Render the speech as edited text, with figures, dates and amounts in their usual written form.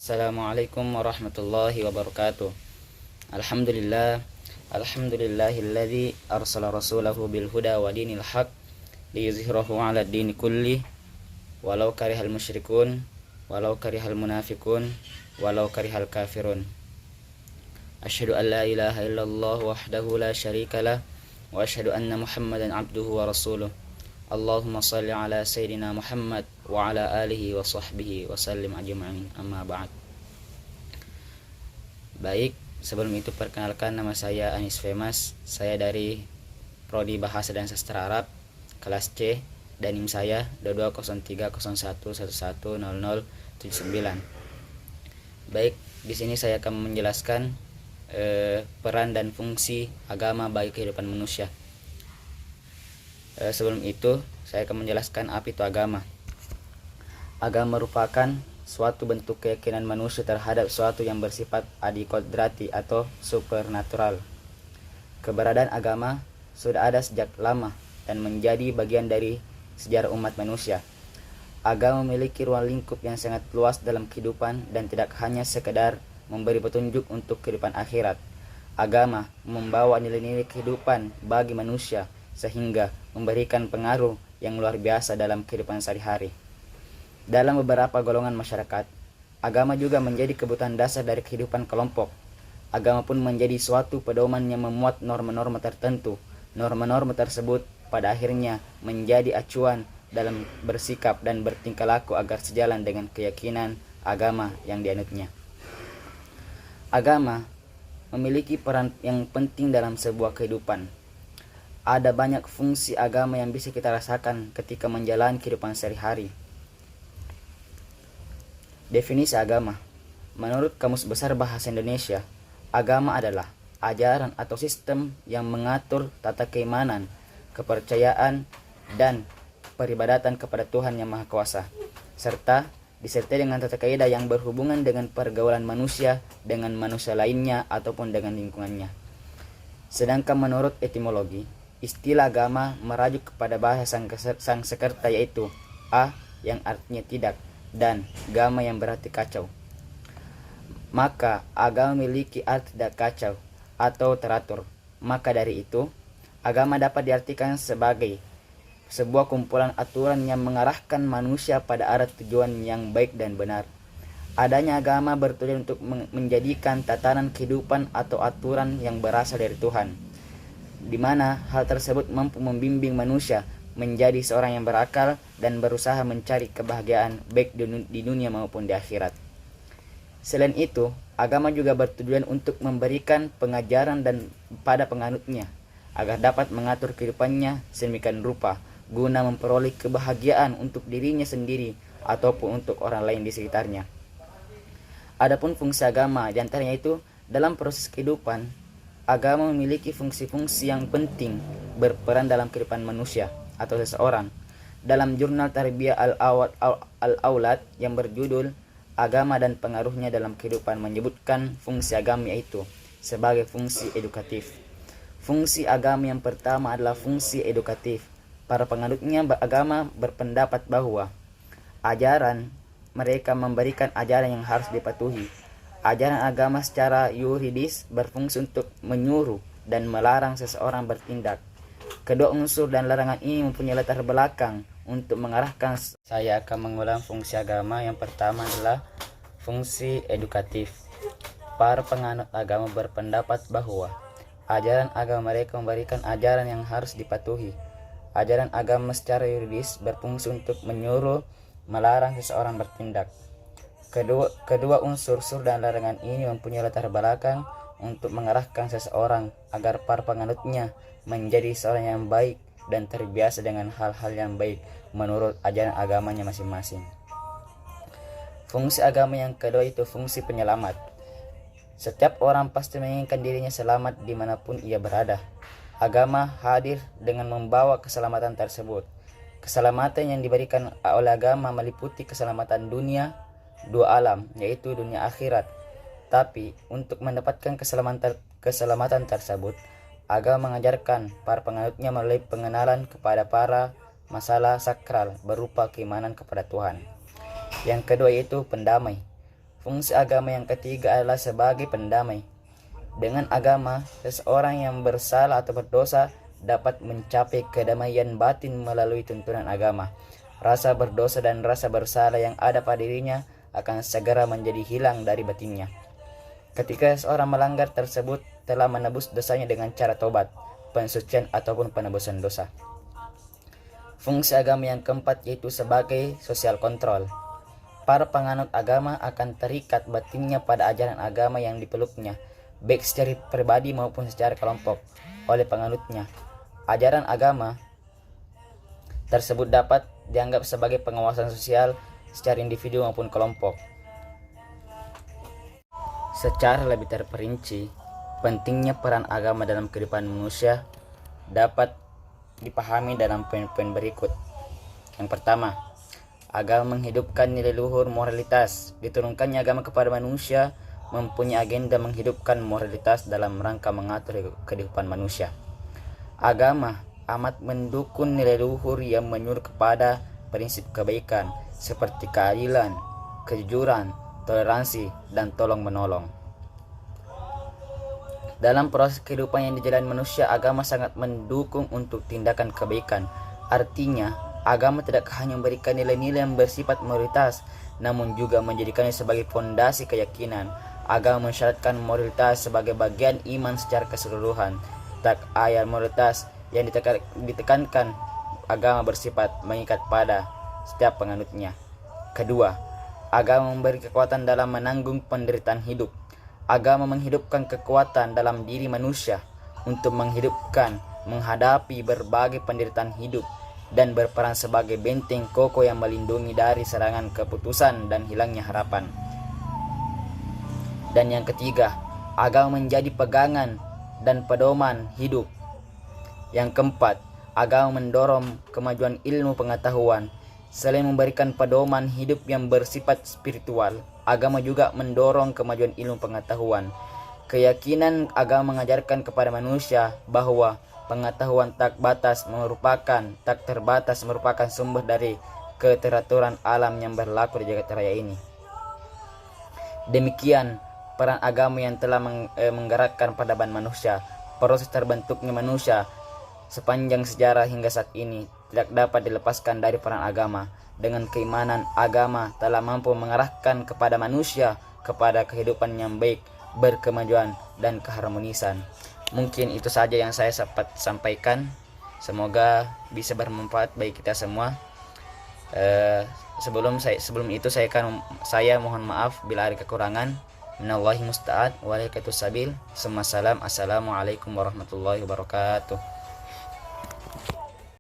Assalamualaikum warahmatullahi wabarakatuh. Alhamdulillah, alhamdulillahilladzi arsala rasulahu bil huda wa dinil haq liyuzhirahu 'ala dini kulli walau karihal musyrikun walau karihal munafiqun walau karihal kafirun. Asyhadu an la ilaha illallah wahdahu la syarikalah wa asyhadu anna Muhammadan abduhu wa rasuluh. Allahumma salli ala sayyidina Muhammad wa ala alihi wa sahbihi wa sallim ajma'in, amma ba'd. Baik, sebelum itu perkenalkan, nama saya Anis Femas. Saya dari Prodi Bahasa dan Sastra Arab kelas C dan NIM saya 220301110079. Baik, di sini saya akan menjelaskan peran dan fungsi agama bagi kehidupan manusia. Sebelum itu, saya akan menjelaskan apa itu agama. Agama merupakan suatu bentuk keyakinan manusia terhadap suatu yang bersifat adikodrati atau supernatural. Keberadaan agama sudah ada sejak lama dan menjadi bagian dari sejarah umat manusia. Agama memiliki ruang lingkup yang sangat luas dalam kehidupan dan tidak hanya sekedar memberi petunjuk untuk kehidupan akhirat. Agama membawa nilai-nilai kehidupan bagi manusia sehingga memberikan pengaruh yang luar biasa dalam kehidupan sehari-hari. Dalam beberapa golongan masyarakat, agama juga menjadi kebutuhan dasar dari kehidupan kelompok. Agama pun menjadi suatu pedoman yang memuat norma-norma tertentu. Norma-norma tersebut pada akhirnya menjadi acuan dalam bersikap dan bertingkah laku agar sejalan dengan keyakinan agama yang dianutnya. Agama memiliki peran yang penting dalam sebuah kehidupan. Ada banyak fungsi agama yang bisa kita rasakan ketika menjalani kehidupan sehari-hari. Definisi agama. Menurut Kamus Besar Bahasa Indonesia, agama adalah ajaran atau sistem yang mengatur tata keimanan, kepercayaan, dan peribadatan kepada Tuhan Yang Maha Kuasa, serta disertai dengan tata kaidah yang berhubungan dengan pergaulan manusia dengan manusia lainnya ataupun dengan lingkungannya. Sedangkan menurut etimologi, istilah agama merajuk kepada bahasa Sanskerta, yaitu a yang artinya tidak dan gama yang berarti kacau. Maka agama memiliki arti tidak kacau atau teratur. Maka dari itu, agama dapat diartikan sebagai sebuah kumpulan aturan yang mengarahkan manusia pada arah tujuan yang baik dan benar. Adanya agama bertujuan untuk menjadikan tatanan kehidupan atau aturan yang berasal dari Tuhan, di mana hal tersebut mampu membimbing manusia menjadi seorang yang berakal dan berusaha mencari kebahagiaan baik di dunia maupun di akhirat. Selain itu, agama juga bertujuan untuk memberikan pengajaran dan pada penganutnya agar dapat mengatur kehidupannya sedemikian rupa guna memperoleh kebahagiaan untuk dirinya sendiri ataupun untuk orang lain di sekitarnya. Adapun fungsi agama diantaranya itu dalam proses kehidupan, agama memiliki fungsi-fungsi yang penting berperan dalam kehidupan manusia atau seseorang. Dalam jurnal Tarbiyah Al-Aulad yang berjudul Agama dan Pengaruhnya dalam Kehidupan menyebutkan fungsi agama yaitu sebagai fungsi edukatif. Fungsi agama yang pertama adalah fungsi edukatif. Para penganutnya agama berpendapat bahwa mereka memberikan ajaran yang harus dipatuhi. Ajaran agama secara yuridis berfungsi untuk menyuruh dan melarang seseorang bertindak. Kedua unsur dan larangan ini mempunyai latar belakang untuk mengarahkan. Saya akan mengulang fungsi agama. Yang pertama adalah fungsi edukatif. Para penganut agama berpendapat bahwa ajaran agama mereka memberikan ajaran yang harus dipatuhi. Ajaran agama secara yuridis berfungsi untuk menyuruh, melarang seseorang bertindak. Kedua unsur dan larangan ini mempunyai latar belakang untuk mengarahkan seseorang agar para penganutnya menjadi seorang yang baik dan terbiasa dengan hal-hal yang baik menurut ajaran agamanya masing-masing. Fungsi agama yang kedua itu fungsi penyelamat. Setiap orang pasti menginginkan dirinya selamat dimanapun ia berada. Agama hadir dengan membawa keselamatan tersebut. Keselamatan yang diberikan oleh agama meliputi keselamatan dunia, dua alam, yaitu dunia akhirat. Tapi untuk mendapatkan keselamatan tersebut, agama mengajarkan para penganutnya melalui pengenalan kepada para masalah sakral berupa keimanan kepada Tuhan. Yang kedua yaitu pendamai. Fungsi agama yang ketiga adalah sebagai pendamai. Dengan agama, seseorang yang bersalah atau berdosa dapat mencapai kedamaian batin melalui tuntunan agama. Rasa berdosa dan rasa bersalah yang ada pada dirinya akan segera menjadi hilang dari batinnya. Ketika seorang melanggar tersebut telah menebus dosanya dengan cara tobat, pensucian ataupun penebusan dosa. Fungsi agama yang keempat yaitu sebagai sosial kontrol. Para penganut agama akan terikat batinnya pada ajaran agama yang dipeluknya, baik secara pribadi maupun secara kelompok oleh penganutnya. Ajaran agama tersebut dapat dianggap sebagai pengawasan sosial secara individu maupun kelompok. Secara lebih terperinci, pentingnya peran agama dalam kehidupan manusia dapat dipahami dalam poin-poin berikut. Yang pertama, agama menghidupkan nilai luhur moralitas. Diturunkannya agama kepada manusia mempunyai agenda menghidupkan moralitas dalam rangka mengatur kehidupan manusia. Agama amat mendukung nilai luhur yang menyuruh kepada prinsip kebaikan seperti keadilan, kejujuran, toleransi, dan tolong-menolong. Dalam proses kehidupan yang dijalani manusia, agama sangat mendukung untuk tindakan kebaikan. Artinya, agama tidak hanya memberikan nilai-nilai yang bersifat moralitas, namun juga menjadikannya sebagai fondasi keyakinan. Agama mensyaratkan moralitas sebagai bagian iman secara keseluruhan. Tak ayat moralitas yang ditekankan, agama bersifat mengikat pada setiap penganutnya. Kedua, agama memberi kekuatan dalam menanggung penderitaan hidup. Agama menghidupkan kekuatan dalam diri manusia untuk menghadapi berbagai penderitaan hidup dan berperan sebagai benteng kokoh yang melindungi dari serangan keputusan dan hilangnya harapan. Dan yang ketiga, agama menjadi pegangan dan pedoman hidup. Yang keempat, agama mendorong kemajuan ilmu pengetahuan. Selain memberikan pedoman hidup yang bersifat spiritual, agama juga mendorong kemajuan ilmu pengetahuan. Keyakinan agama mengajarkan kepada manusia bahwa pengetahuan tak terbatas merupakan sumber dari keteraturan alam yang berlaku di jagat raya ini. Demikian peran agama yang telah menggerakkan peradaban manusia. Proses terbentuknya manusia sepanjang sejarah hingga saat ini tidak dapat dilepaskan dari peran agama. Dengan keimanan, agama telah mampu mengarahkan kepada manusia kepada kehidupan yang baik, berkemajuan, dan keharmonisan. Mungkin itu saja yang saya sempat sampaikan. Semoga bisa bermanfaat bagi kita semua. Sebelum itu saya mohon maaf bila ada kekurangan. Minallahi musta'ad wa alaikatus sabil. Assalamualaikum warahmatullahi wabarakatuh.